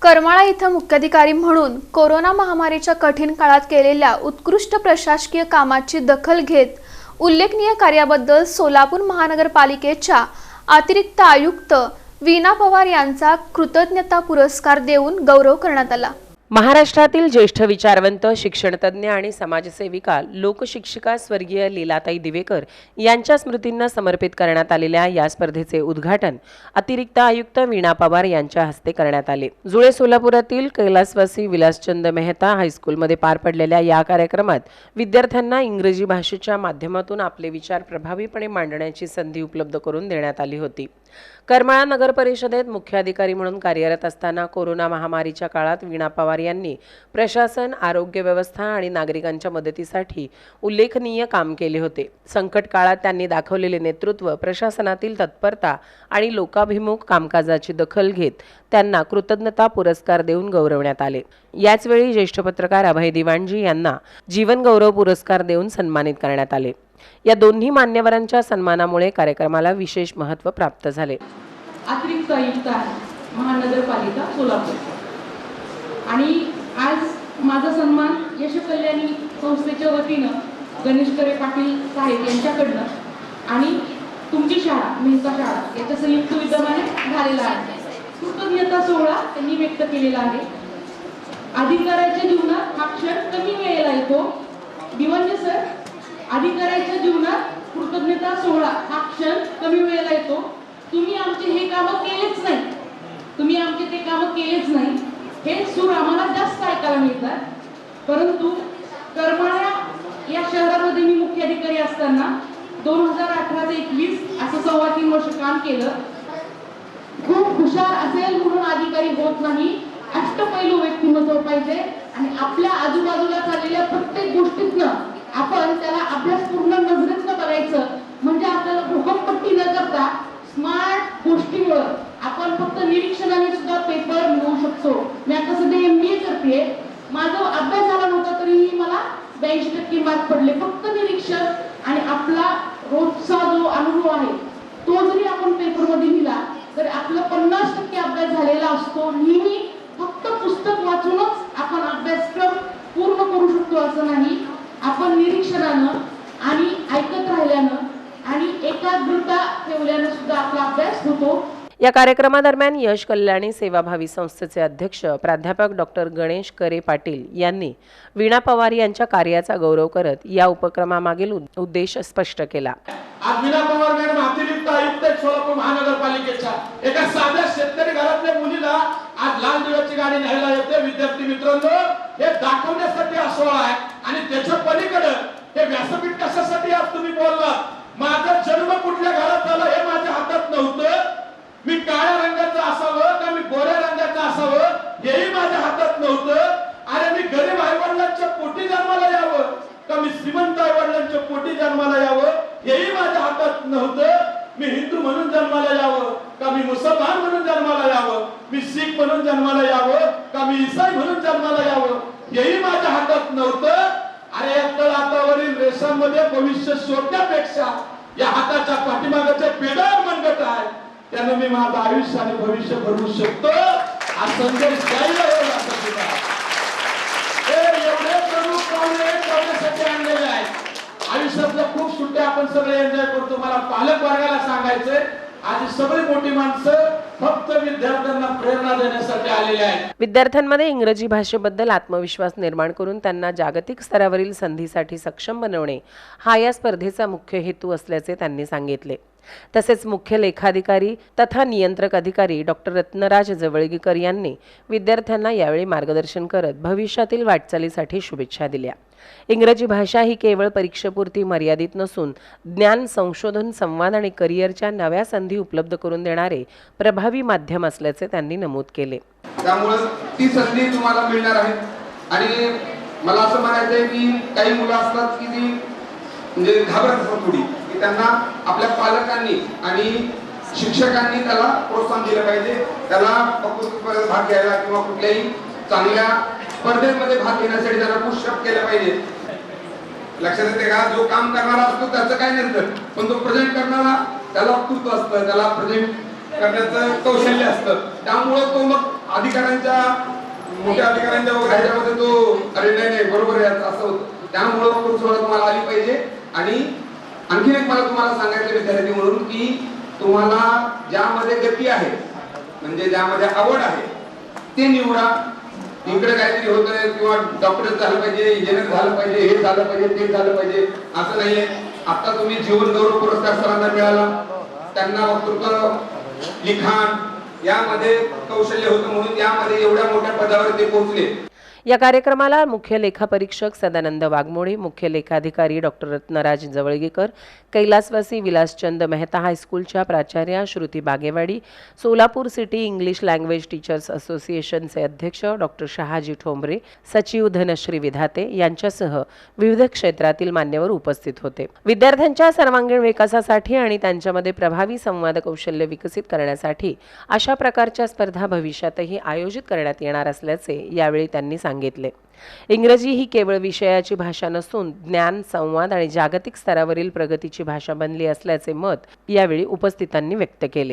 करमाळा इथं मुख्याधिकारी म्हणून कोरोना महामारीच्या कठीण काळात केलेल्या उत्कृष्ट प्रशासकीय कामाची दखल घेत उल्लेखनीय कार्याबद्दल सोलापूर महानगरपालिकेच्या अतिरिक्त आयुक्त वीणा पवार यांचा कृतज्ञता पुरस्कार देऊन गौरव करण्यात आला। महाराष्ट्रातील ज्येष्ठ विचारवंत, शिक्षणतज्ञ आणि समाजसेविका लोकशिक्षिका स्वर्गीय लीलाताई दिवेकर यांच्या स्मृतींना समर्पित करण्यात आलेल्या या स्पर्धेचे उद्घाटन अतिरिक्त आयुक्त वीणा पवार यांच्या हस्ते करण्यात आले। जुळे सोलापुरातील कैलासवासी विलासचंद मेहता हायस्कूलमध्ये पार पडलेल्या या कार्यक्रमात विद्यार्थ्यांना इंग्रजी भाषेच्या माध्यमातून आपले विचार प्रभावीपणे मांडण्याची संधी उपलब्ध करून देण्यात आली होती। करमाळा नगर परिषदेत मुख्याधिकारी म्हणून कार्यरत असताना कोरोना महामारीच्या काळात वीणा पवार यांनी प्रशासन, आरोग्य व्यवस्था आणि नागरिकांच्या मदतीसाठी उल्लेखनीय काम केले होते। संकट काळात त्यांनी दाखवलेले नेतृत्व, प्रशासनातील तत्परता आणि लोकाभिमुख कामकाजाची दखल घेत त्यांना कृतज्ञता पुरस्कार देऊन गौरवण्यात आले। याच वेळी ज्येष्ठ पत्रकार अभय दिवाणजी यांना जीवन गौरव पुरस्कार देऊन सन्मानित करण्यात आले। या दोन्ही मान्यवरांच्या सन्मानामुळे कार्यक्रमाला विशेष महत्त्व प्राप्त झाले। अतिरिक्त आयुक्त आहे महानगरपालिका सोलापूर आणि आज माझा सन्मान यश कल्याणी संस्थेच्या वतीनं गणेश करे पाटील साहेब यांच्याकडनं आणि तुमची शाळा मेहता शाळा याच्या संयुक्त विद्यमाने झालेला आहे। कृतज्ञता सोहळा त्यांनी व्यक्त केलेला आहे। अधिकाऱ्याच्या जीवनात हा क्षण कमी वेळेला येतो। दिवंजय सर, अधिकाऱ्याच्या जीवनात कृतज्ञता सोहळा हा क्षण कमी वेळेला येतो। तुम्ही आमचे हे काम केलेच नाही, तुम्ही आमचे ते काम केलेच नाही, हे सूर आम्हाला जास्त ऐकायला मिळतात। परंतु करमाळा या शहरामध्ये मी मुख्याधिकारी असताना 2018 ते 21 असं 3.25 वर्ष काम केलं। खूप हुशार असेल म्हणून अधिकारी होत नाही, अष्टपैलू व्यक्तिमत्व पाहिजे आणि आपल्या आजूबाजूला चाललेल्या प्रत्येक गोष्टीतनं आपण त्याला अभ्यासपूर्ण नजरेतनं बघायचं। म्हणजे आपल्याला भूकंपट्टी न करता स्मार्ट गोष्टीमुळे आपण फक्त निरीक्षणाने सुद्धा पेपर मिळवू शकतो। मी आता सध्या MBA करते, माझा अभ्यास झाला नव्हता तरीही मला 82% मार्क पडले। फक्त निरीक्षण आणि आपला रोजचा जो अनुभव आहे तो जरी आपण पेपरमध्ये लिहिला तर आपला 50% अभ्यास झालेला असतो। नेहमी फक्त पुस्तक वाचूनच आपण अभ्यासक्रम पूर्ण करू शकतो असं नाही। आपण निरीक्षणानं आणि ऐकत राहिल्यानं आणि एकाग्रता ठेवल्यानं सुद्धा आपला अभ्यास होतो। या कार्यक्रमादरम्यान यश कल्याणी सेवाभावी संस्थेचे अध्यक्ष प्राध्यापक डॉक्टर गणेश करे पाटील यांनी वीणा पवार यांच्या कार्याचा गौरव करत या उपक्रमामागील उद्देश स्पष्ट केला। आज वीणा पवार मॅडम अतिरिक्त आयुक्त सोलापूर महानगरपालिकेच्या एका साध्या शेतकरी घरातल्या मुलीला आज लाल दिव्याची गाडी न्यायला येते। विद्यार्थी मित्रांनो, हे दाखवण्यासाठी हा सोहळा आहे आणि त्याच्या पलीकडे हे व्यासपीठ कशासाठी आज तुम्ही बोललात? माझा जन्म कुठल्या घरात झाला हे माझ्या हातात नव्हतं। मी काळ्या रंगाचं असावं का मी गोऱ्या रंगाचं असावं हेही माझ्या हातात नव्हतं। अरे मी गरीब आईवडिलांच्या पोटी जन्माला यावं का मी श्रीमंत आईवडिलांच्या पोटी जन्माला यावं हेही माझ्या हातात नव्हतं। मी हिंदू म्हणून जन्माला यावं का मी मुसलमान म्हणून जन्माला यावं, मी शीख म्हणून जन्माला यावं का मी ईसाई म्हणून जन्माला यावं हेही माझ्या हातात नव्हतं। अरे या तळहातावरील रेषांमध्ये भविष्य शोधण्यापेक्षा या हाताच्या पाठीमागच्या पेडावर मनगट आहे, त्यानं मी माझं आयुष्य आणि भविष्य घडवू शकतो हा संदेश द्यायला होता। एवढे प्रमुख पाहुणे करण्यासाठी आणलेले आहेत। आयुष्यातल्या खूप सुट्ट्या आपण सगळे एन्जॉय करतो। मला पालक वर्गाला सांगायचंय, आज सगळी मोठी माणसं फक्त विद्यार्थ्यांना प्रेरणा देण्यासाठी आलेले आहेत। विद्यार्थ्यांमध्ये इंग्रजी भाषेबद्दल आत्मविश्वास निर्माण करून त्यांना जागतिक स्तरावरील संधीसाठी सक्षम बनवणे हा या स्पर्धेचा मुख्य हेतू असल्याचे त्यांनी सांगितले। तसेच मुख्य लेखाधिकारी तथा नियंत्रक अधिकारी डॉक्टर रत्नराज जवळगीकर यांनी विद्यार्थ्यांना यावेळी मार्गदर्शन करत भविष्यातील वाटचालीसाठी शुभेच्छा दिल्या। इंग्रजी भाषा ही केवळ परीक्षेपुरती मर्यादित नसून ज्ञान, संशोधन, संवाद आणि करिअरच्या नव्या संधी उपलब्ध करून देणारे प्रभावी माध्यम असल्याचे त्यांनी नमूद केले। त्यामुळे ती संधी तुम्हाला मिळणार आहे आणि मला असं म्हणायचं आहे की काही मुलं असतात की ती म्हणजे घाबरत असतात थोडी, की त्यांना आपल्या पालकांनी आणि शिक्षकांनी त्याला प्रोत्साहन दिलं पाहिजे। त्याला वक्तृत्वात भाग घ्यायला किंवा कुठल्याही चांगल्या स्पर्धेमध्ये भाग घेण्यासाठी त्याला पुशअप केलं पाहिजे। लक्षात येते का? जो काम करणारा असतो त्याचं काय नसतं, पण तो प्रेझेंट करणारा त्याला वक्तृत्व असतं, त्याला प्रेझेंट करण्याचं कौशल्य असतं। त्यामुळे तो मग अधिकाऱ्यांच्या मोठ्या अधिकाऱ्यांच्या वगैरे ह्याच्यामध्ये तो अरे नाही बरोबर आहे असं होतं. त्यामुळं वक्तृत्व तुम्हाला आली पाहिजे. आणि आणखीन एक मला तुम्हाला सांगायचं विद्यार्थी म्हणून की तुम्हाला ज्यामध्ये गती आहे म्हणजे ज्यामध्ये आवड आहे ते निवडा. इकडे काहीतरी होत आहे किंवा डॉक्टर झालं पाहिजे, इंजिनियर झालं पाहिजे, हे झालं पाहिजे, ते झालं पाहिजे असं नाहीये. आता तुम्ही जीवन गौरव पुरस्कार सरांना मिळाला, त्यांना वक्तृत्व लिखाण यामध्ये कौशल्य होतं म्हणून यामध्ये एवढ्या मोठ्या पदावर ते पोहोचले. या कार्यक्रमाला मुख्य लेखापरीक्षक सदानंद वाघमोडे, मुख्य लेखाधिकारी डॉक्टर रत्नराज जवळगेकर, कैलासवासी विलासचंद मेहता हायस्कूलच्या प्राचार्या Shruti Bagewadi, Solapur city English language teachers असोसिएशनचे अध्यक्ष डॉक्टर शहाजी ठोंबरे, सचिव धनश्री विधाते यांच्यासह विविध क्षेत्रातील मान्यवर उपस्थित होते. विद्यार्थ्यांच्या सर्वांगीण विकासासाठी आणि त्यांच्यामध्ये प्रभावी संवाद कौशल्य विकसित करण्यासाठी अशा प्रकारच्या स्पर्धा भविष्यातही आयोजित करण्यात येणार असल्याचे यावेळी त्यांनी सांगितले. इंग्रजी ही केवळ विषयाची भाषा नसून ज्ञान, संवाद आणि जागतिक स्तरावरील प्रगतीची भाषा बनली असल्याचे मत यावेळी उपस्थितांनी व्यक्त केले.